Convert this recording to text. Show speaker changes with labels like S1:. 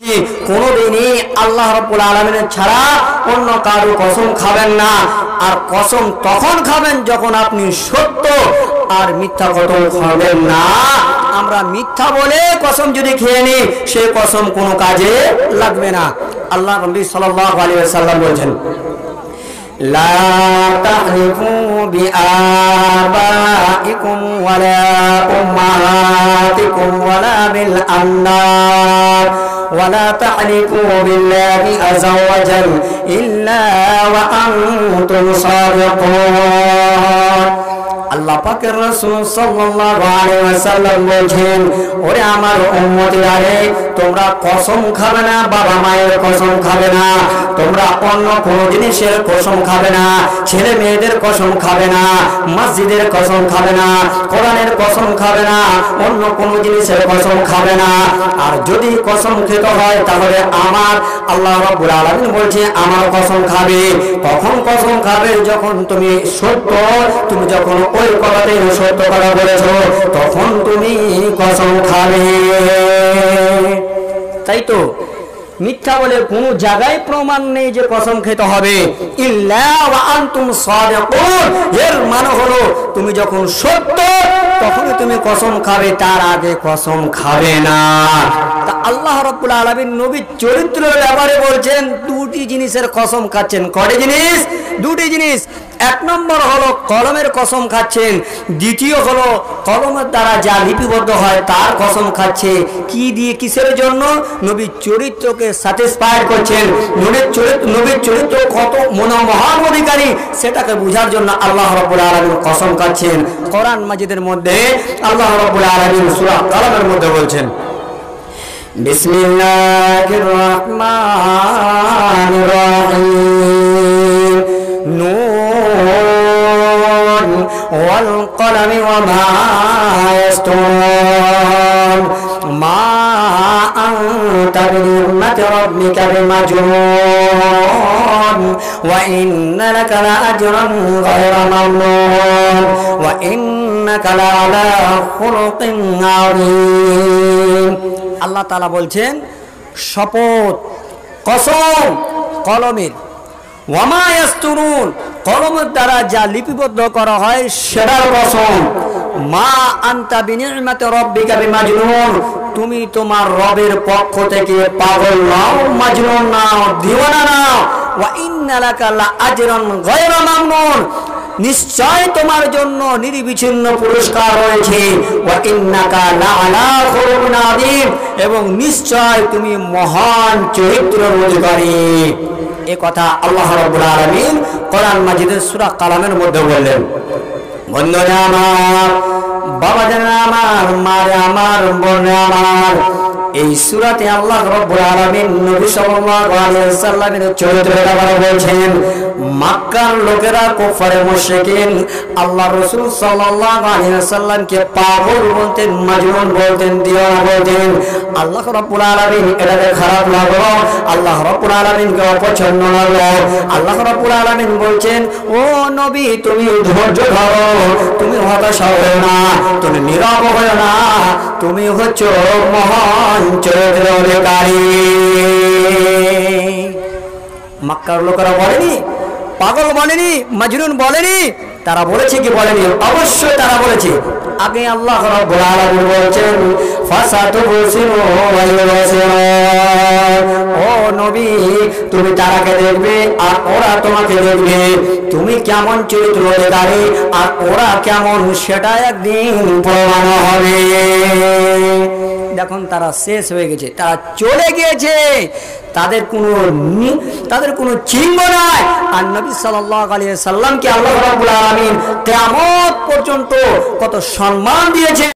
S1: কোনদিনই আল্লাহ রাব্বুল আলামিনের ছাড়া অন্য কারো কসম খাবেন না। আর কসম তখন খাবেন যখন আপনি সত্য আর মিথ্যা কসম খাবেন না। আমরা মিথ্যা বলে কসম যদি খেয়ে নিই সেই কসম কোনো কাজে লাগবে না। আল্লাহ নবী সাল্লাল্লাহু আলাইহি ওয়াসাল্লাম বলেছেন, লা তাহলিফু বিআবাইকুম ওয়ালা উম্মাহাতিকুম ওয়ালা বিল আন্নার ওয়ালা তাহলিফু বিল্লাহি আযা ওয়া জাল ইল্লা ওয়া আনতুম সাদিকুন। আল্লাহ পাকের রাসূল সাল্লাল্লাহু আলাইহি ওয়াসাল্লাম বলেন, ওরে আমার উম্মতিরা রে, তোমরা কসম খাবে না, বাবা মায়ের কসম খাবে না, তোমরা অন্য কোনো জিনিসের কসম খাবে না, ছেলে মেয়েদের কসম খাবে না, মসজিদের কসম খাবে না, কোরআনের কসম খাবে না, অন্য কোনো জিনিসের কসম খাবে না। আর যদি কসম খেতে হয় তাহলে আমার আল্লাহ রাব্বুল আলামিন বলছে আমার কসম খাবে। কখন কসম খাবে? যখন তুমি সত্য, তুমি যখন ওই কথাতে সত্য কথা বলেছো তখন তুমি কসম খাবে। তাই তো মিথ্যা বলে কোন জায়গায় প্রমাণ নেই যে কসম খেতে হবে। ইল্লা ওয়া আনতুম সাদিকুন, এর মানে হলো তুমি যখন সত্য তখনই তুমি কসম খাবে, তার আগে কসম খাবে না। তা আল্লাহ রাব্বুল আলামিন নবীর চরিত্রের ব্যাপারে বলছেন দুটি জিনিসের কসম খাচ্ছেন। কয়টি জিনিস? দুটি জিনিস। এক নম্বর হলো কলমের কসম খাচ্ছেন, দ্বিতীয় হলো কলমের দ্বারা যা লিপিবদ্ধ হয় তার কসম খাচ্ছে। কি দিয়ে? কিসের জন্য? নবীর চরিত্রকে স্যাটিসফাই করছেন। নবীর চরিত্র কত মহান অধিকারী সেটাকে বোঝার জন্য আল্লাহ রাব্বুল আলামিন কসম খাচ্ছেন। কোরআন মাজিদের মধ্যে আল্লাহ রাব্বুল আলামিন সূরা কালামের মধ্যে বলছেন, বিসমিল্লাহির রহমানির রহিম, নূন ওয়াল কলামি ওয়া মা ইয়াসতুরুন, মা আনতা বিনি'মাতি রাব্বিকা বিমাজনুন, ওয়া ইন্না লাকা লাআজরান গায়রা মামনুন, ওয়া ইন্নাকা লাআলা খুলুকিন আযীম। আল্লাহ তাআলা বলছেন শপথ, কসম কলমের, ওয়া মা ইয়াসতুরুন, কলমের দ্বারা যা লিপিবদ্ধ করা হয় সেটার কসম, মা আনতা বিনি'মাতি রাব্বিকা বিমাজনুন, তুমি তোমার রবের পক্ষ থেকে পাগল নাও, মাজনুন নাও, দিওয়ানা নাও, ওয়া ইন্না লাকা লাআজরান গায়রা মামনুন, নিশ্চয় তোমার জন্য নির্বিচ্ছিন্ন পুরস্কার রয়েছে, ওয়া ইন্নাকা লাআলা খুলুকিন আযীম, এবং নিশ্চয় তুমি মহান চরিত্রের অধিকারী। এই কথা আল্লাহ রাব্বুল আলামিন কোরআন মাজিদের সূরা কালামের মধ্যে বললেন। বন্ধুরা আমার, বাবাজানেরা আমার, মারে আমার, বোনে আমার, এই সূরাতে আল্লাহ রাব্বুল আলামিন নবী সাল্লাল্লাহু আলাইহি ওয়াসাল্লামের চরিত্রের ব্যাপারে বলছেন। মক্কার লোকেরা, কুফারে মুশরিকিন আল্লাহ রাসূল সাল্লাল্লাহু আলাইহি ওয়াসাল্লামকে পাগল বলতেন, মাজনুন বলতেন, দিওয়ানা বলতেন। আল্লাহ রাব্বুল আলামিন এটাকে খারাপ লাগলো, আল্লাহ রাব্বুল আলামিনকে অপছন্দ লাগলো। আল্লাহ রাব্বুল আলামিন বলছেন, ও নবী তুমি ধৈর্য ধরো, তুমি হতাশ হও না, তুমি নীরব হও না, তুমি হচ্ছ মহান চরিত্রের অধিকারী। মক্কার লোকেরা বলেনি, পাগল বলেনি, মাজনুন বলেনি, তারা বলেছে কি বলেনি? অবশ্যই তারা বলেছে। আগে আল্লাহ রাব্বুল আলামিন বলেছেন, ফাসাতুবসিরু ওয়া ইউবসিরুন, ও নবী তুমি তারাকে দেখবে আর ওরা তোমাকে দেখবে, তুমি কেমন চরিত্র অধিকারী আর ওরা কেমন সেটা একদিন প্রমাণ হবে। দেখুন তারা শেষ হয়ে গেছে, তারা চলে গিয়েছে, তাদের কোনো চিহ্ন নাই। আর নবী সাল্লাল্লাহু আলাইহি ওয়াসাল্লামকে আল্লাহ রাব্বুল আলামিন কিয়ামত পর্যন্ত কত সম্মান দিয়েছে।